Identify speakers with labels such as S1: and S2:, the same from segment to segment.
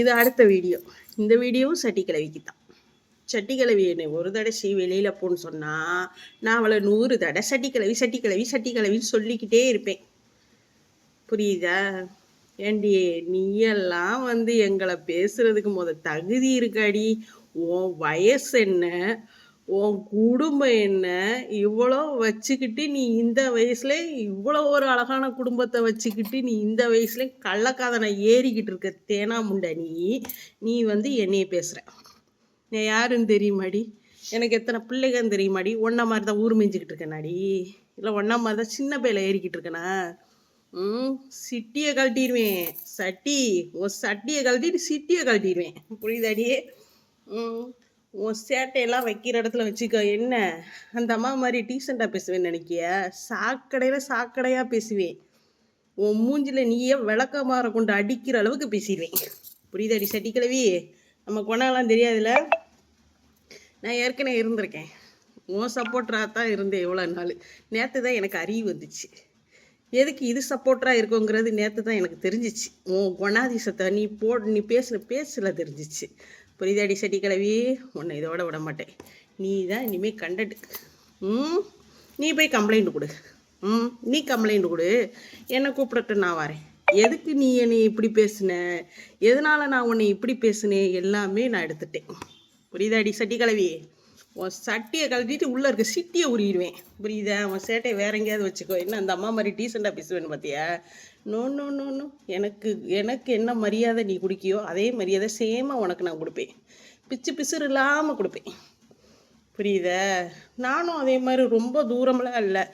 S1: இது அடுத்த வீடியோ. இந்த வீடியோவும் சட்டி கிழவிக்கு தான். சட்டி கிழவி என்னை ஒரு தடவை வெளியில் போன்னு சொன்னால் நான் அவளை 100 தடவை சட்டி கிழவி சட்டி கிழவி சட்டி கிழவின்னு சொல்லிக்கிட்டே இருப்பேன். புரியுதா? ஏண்டி நீயெல்லாம் எங்களை பேசுறதுக்கு தகுதி இருக்காடி? உன் வயசு என்ன, உன் குடும்பம் என்ன, இவ்வளோ வச்சுக்கிட்டு நீ இந்த வயசுல இவ்வளோ ஒரு அழகான குடும்பத்தை வச்சுக்கிட்டு நீ இந்த வயசுல கள்ளக்காதனை ஏறிக்கிட்டு இருக்க தேனா முண்டை நீ என்னைய பேசுற. நான் யாருன்னு தெரியுமாடி? எனக்கு எத்தனை பிள்ளைகன்னு தெரியுமாடி? ஒன்றை மாதிரி தான் ஊர் மேய்ஞ்சிக்கிட்டு இருக்கேனாடி? இல்லை ஒன்றா மாதிரி தான் சின்ன பையில ஏறிக்கிட்டு இருக்கேனா? சிட்டியை கழட்டிடுவேன். உன் சட்டியை கழட்டிட்டு சிட்டியை கழட்டிடுவேன். புரியுதாடி? உன் சேட்டையெல்லாம் வைக்கிற இடத்துல வச்சுக்க. என்ன அந்த அம்மா மாதிரி டீசெண்டாக பேசுவேன்னு நினைக்கிய? சாக்கடையாக பேசுவேன். உன் மூஞ்சில் நீயே விளக்கமாற கொண்டு அடிக்கிற அளவுக்கு பேசிடுவேன். புரியுதாடி சட்டி கிழவி? நம்ம கொண்டாலாம் தெரியாதுல்ல. நான் ஏற்கனவே இருந்திருக்கேன். உன் சப்போர்ட்டராக தான் இருந்தேன் எவ்வளோ நாள். நேற்று தான் எனக்கு அறிவு வந்துச்சு. எதுக்கு இது சப்போர்ட்டராக இருக்குங்கிறது நேற்று தான் எனக்கு தெரிஞ்சிச்சு. உன் குணாதிசத்தை நீ பேசல தெரிஞ்சிச்சு. புரியுதாடி சட்டி கிழவி? உன்னை இதோட விட மாட்டேன். நீ தான் இனிமேல் கண்டட்டு. நீ போய் கம்ப்ளைண்ட் கொடு. நீ கம்ப்ளைண்ட் கொடு. என்னை கூப்பிடட்டு நான் வரேன். எதுக்கு நீ என்னை இப்படி பேசுன, எதனால நான் உன்னை இப்படி பேசுனேன் எல்லாமே நான் எடுத்துட்டேன். புரியுதாடி சட்டி கிழவி? உன் சட்டியை கழட்டிட்டு உள்ளே இருக்க சிட்டியை உருகிடுவேன். புரியுதா? உன் சேட்டையை வேற எங்கேயாவது வச்சுக்கோ. என்ன அந்த அம்மா மாதிரி டீசெண்டாக பேசுவேன்னு பார்த்தியா? No no no no. எனக்கு என்ன மரியாதை நீ குடிக்கியோ அதே மரியாதை சேமாக உனக்கு நான் கொடுப்பேன். பிசுறு இல்லாமல் கொடுப்பேன். புரியுதா? நானும் அதே மாதிரி ரொம்ப தூரமெல்லாம் இல்லை.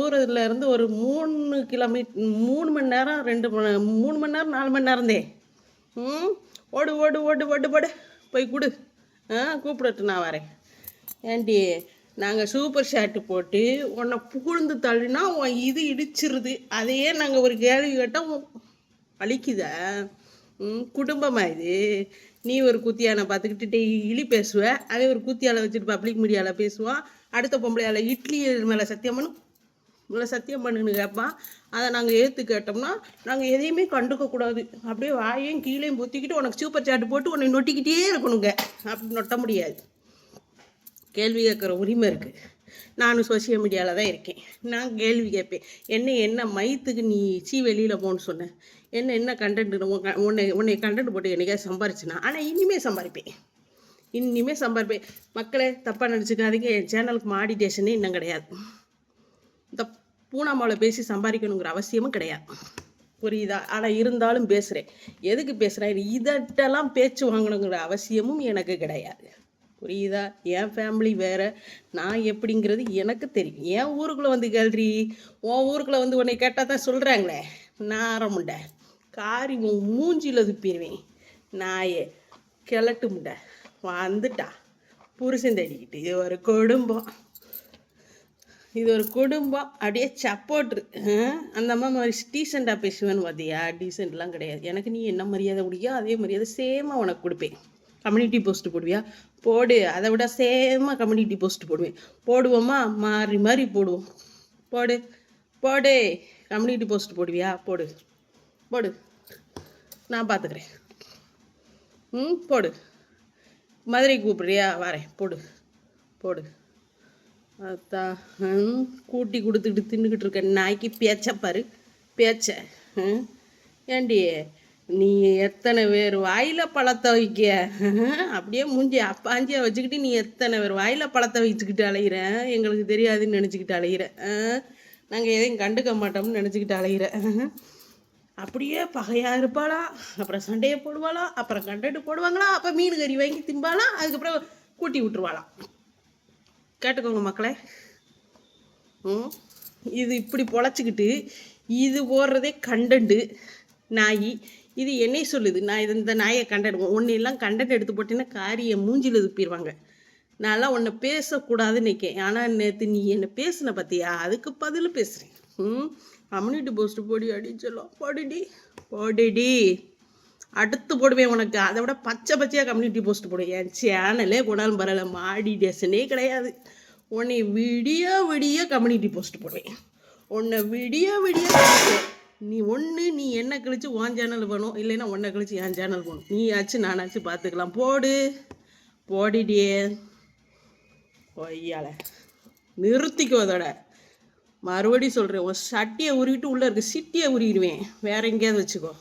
S1: ஊரில் இருந்து ஒரு 3 கிலோமீட்டர் 3 மணி நேரம் 3 மணி நேரம் 4 மணி நேரந்தே. ஓடு ஓடு ஓடு ஓடு ஓடு போய் கொடு. கூப்பிடட்டு நான் வரேன். ஏண்டி நாங்கள் சூப்பர் ஷாட்டு போட்டு உன்னை புகழ்ந்து தள்ளினா உன் இது இடிச்சிருது. அதையே நாங்கள் ஒரு கேள்வி கேட்டால் வலிக்குதா? குடும்பமா இது? நீ ஒரு குத்தியானை பார்த்துக்கிட்டு டெய்லி பேசுவ. அதே ஒரு குத்தியால வச்சுட்டு பப்ளிக் மீடியாவில் பேசுவான். அடுத்த பொம்பளையால் இட்லி மேலே சத்தியம் பண்ணுன்னு கேட்பான். அதை நாங்கள் ஏற்று கேட்டோம்னா நாங்கள் எதையுமே கண்டுக்கக்கூடாது. அப்படியே வாயையும் கீழேயும் பொத்திக்கிட்டு உனக்கு சூப்பர் சாட்டு போட்டு உன்னை நொட்டிக்கிட்டே இருக்கணுங்க. அப்படி நொட்ட முடியாது. கேள்வி கேட்குற உரிமை இருக்குது. நானும் சோசியல் மீடியாவில் தான் இருக்கேன். நான் கேள்வி கேட்பேன். என்ன மயத்துக்கு நீ வெளியில் போன்னு சொன்னேன். என்ன கண்டென்ட் உன்னை கண்டென்ட் போட்டு என்னைக்காவது சம்பாரிச்சுனா? ஆனால் இனிமேல் சம்பாரிப்பேன். மக்களே தப்பாக நினச்சிக்காதீங்க. என் சேனலுக்கு மாடிடேஷனே இன்னும் கிடையாது. இந்த பூனாமாவில் பேசி சம்பாதிக்கணுங்கிற அவசியமும் கிடையாது. புரியுதா? ஆனால் இருந்தாலும் பேசுகிறேன். எதுக்கு பேசுகிறேன்? இதட்டெல்லாம் பேச்சு வாங்கணுங்கிற அவசியமும் எனக்கு கிடையாது. புரியுதா? என் ஃபேமிலி வேறு, நான் எப்படிங்கிறது எனக்கு தெரியும். என் ஊருக்குள்ளே கேள்றி, உன் ஊருக்குள்ளே உன்னை கேட்டால் தான் சொல்கிறாங்களே. நாரம் முண்டை காரி உன் மூஞ்சியில் துப்பிடுவேன். நாயே கிளட்டு முண்டை வந்துட்டா புருஷன் தேடிக்கிட்டு. இது ஒரு குடும்பம் அப்படியே சப்போட்ரு. அந்த அம்மா மாதிரி டீசெண்டாக பேசுவேன்னு பார்த்தியா? டீசெண்ட்லாம் கிடையாது. எனக்கு நீ என்ன மரியாதை குடிக்கோ அதே மரியாதை சேமாக உனக்கு கொடுப்பேன். கம்யூனிட்டி போஸ்ட் போடுவியா? போடு. அதை விட சேமாக கம்யூனிட்டி போஸ்ட் போடுவேன். போடுவோமா? மாறி போடுவோம். போடு. கம்யூனிட்டி போஸ்ட் போடுவியா? போடு. நான் பார்த்துக்கிறேன். போடு. மதுரைக்கு கூப்பிடுறியா? வரேன். போடு. அதான் கூட்டி கொடுத்துக்கிட்டு தின்னுக்கிட்டு இருக்க நாய்க்கு பேச்சப்பாரு பேச்ச. ஏண்டி நீ எத்தனை பேர் வாயில் பழத்தை வைக்க? அப்படியே மூஞ்சி அப்பாஞ்சியாக வச்சுக்கிட்டு நீ எத்தனை பேர் வாயில் பழத்தை வச்சுக்கிட்டு அலைகிறேன். எங்களுக்கு தெரியாதுன்னு நினச்சிக்கிட்டு அலைகிறேன். நாங்கள் எதையும் கண்டுக்க மாட்டோம்னு நினச்சிக்கிட்டு அலைகிறேன். அப்படியே பகையாக இருப்பாளா, அப்புறம் சண்டையை போடுவாளா, அப்புறம் கண்டென்ட் போடுவாங்களா, அப்போ மீன் கறி வாங்கி திம்பாளா, அதுக்கப்புறம் கூட்டி விட்டுருவாளாம். கேட்டுக்கோங்க மக்களே. இது இப்படி பொழைச்சிக்கிட்டு இது போடுறதே கண்டென்ட்டு. நாய் இது என்னை சொல்லுது. நான் இந்த நாயை கண்டென்ட் ஒன்னெல்லாம் கண்டென்ட் எடுத்து போட்டேன்னா காரியை மூஞ்சில் துப்பிடுவாங்க. நான்லாம் உன்னை பேசக்கூடாதுன்னு நினைக்கேன். ஆனால் நேற்று நீ என்னை பேசுன பார்த்தியா? அதுக்கு பதில் பேசுகிறேன். கம்யூனிட்டி போஸ்ட்டு போடி அடிச்சலாம். போடுடி. அடுத்து போடுவேன் உனக்கு. அதை விட பச்சையாக கம்யூனிட்டி போஸ்ட் போடுவேன். என் சேனலே போனாலும் பரவாயில்ல, மாடிடேஷனே கிடையாது. உன்னை விடிய கம்யூனிட்டி போஸ்ட் போடுவேன். உன்னை விடிய நீ என்ன கழிச்சு உன் சேனல் போகணும், இல்லைன்னா உன்னை கழிச்சு என் சேனல் போகணும். நீ ஆச்சு நானாச்சு பார்த்துக்கலாம். போடிடியே ஒய்யால நிறுத்திக்கோ. அதோட மறுபடியும் சொல்கிறேன், உன் சட்டியை உருவிட்டு உள்ளே இருக்க சிட்டியை உருவிடுவேன். வேற எங்கேயாவது வச்சுக்கோ.